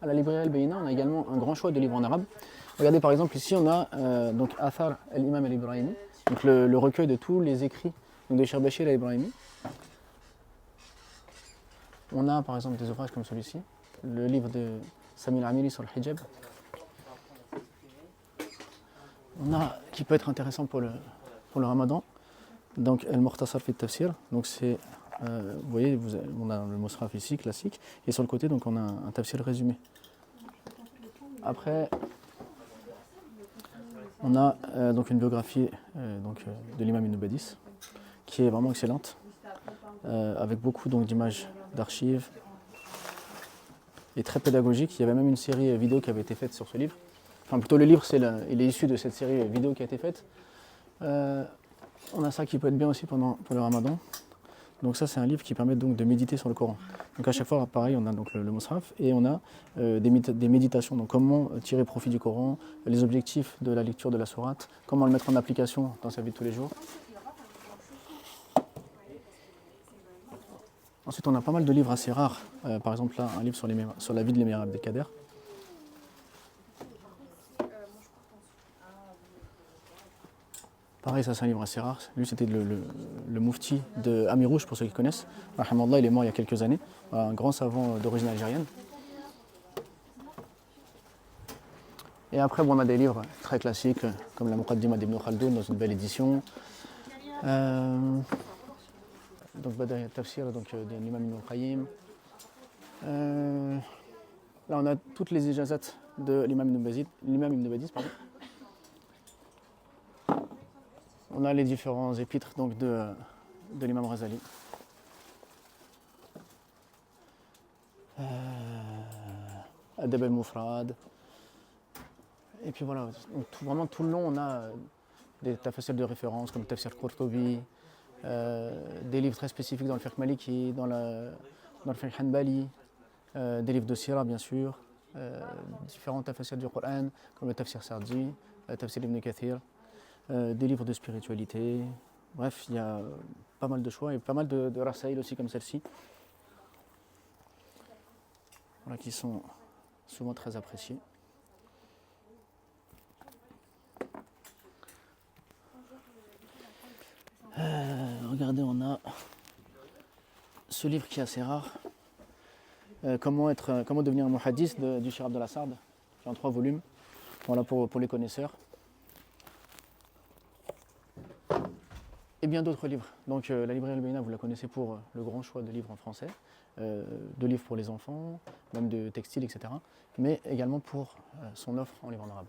À la librairie Al-Bayna, on a également un grand choix de livres en arabe. Regardez par exemple ici on a donc Athar al-Imam al-Ibrahimi, donc le recueil de tous les écrits donc, de Cheikh Bachir al-Ibrahimi. On a par exemple des ouvrages comme celui-ci, le livre de Sami al-Amili sur le hijab. On a qui peut être intéressant pour le ramadan, donc Al-Mukhtasar fi Tafsir, donc c'est vous voyez, on a le Mus'haf ici, classique, et sur le côté, donc on a un tafsir résumé. Après, on a donc une biographie de l'imam Ibn Badis, qui est vraiment excellente, avec beaucoup d'images d'archives, et très pédagogique. Il y avait même une série vidéo qui avait été faite sur ce livre. Enfin, plutôt le livre, il est issu de cette série vidéo qui a été faite. On a ça qui peut être bien aussi pour le ramadan. Donc ça, c'est un livre qui permet donc de méditer sur le Coran. Donc à chaque fois, pareil, on a donc le Mus'haf et on a des méditations. Donc comment tirer profit du Coran, les objectifs de la lecture de la sourate, comment le mettre en application dans sa vie de tous les jours. Ensuite, on a pas mal de livres assez rares. Par exemple, là, un livre sur la vie de l'émir Abdelkader. Pareil, ça c'est un livre assez rare. Lui, c'était le moufti de Amirouche, pour ceux qui connaissent. Rahimallah, il est mort il y a quelques années. Un grand savant d'origine algérienne. Et après, on a des livres très classiques, comme la Muqaddimah d'Ibn Khaldoun, dans une belle édition. Donc, Badaya Tafsir, de l'imam Ibn Qayyim. Là, on a toutes les ijazat de l'imam Ibn Badis, pardon. On a les différents épîtres donc, de l'imam Razali. Adab al-Mufrad. Et puis voilà, donc, vraiment tout le long, on a des tafsirs de référence comme Tafsir Qurtubi, des livres très spécifiques dans le fiqh maliki, dans le fiqh hanbali, des livres de sira bien sûr, différents tafsirs du Coran comme le Tafsir Sardi, le Tafsir Ibn Kathir, des livres de spiritualité. Bref, il y a pas mal de choix et pas mal de rasaïl aussi comme celle-ci, voilà, qui sont souvent très appréciés. Regardez, on a ce livre qui est assez rare, comment devenir un muhaddis du Cheikh Abdallah Sard, qui est en 3 volumes, voilà pour les connaisseurs. Et bien d'autres livres. Donc la librairie Al-Bayna, vous la connaissez pour le grand choix de livres en français, de livres pour les enfants, même de textiles, etc. Mais également pour son offre en livre en arabe.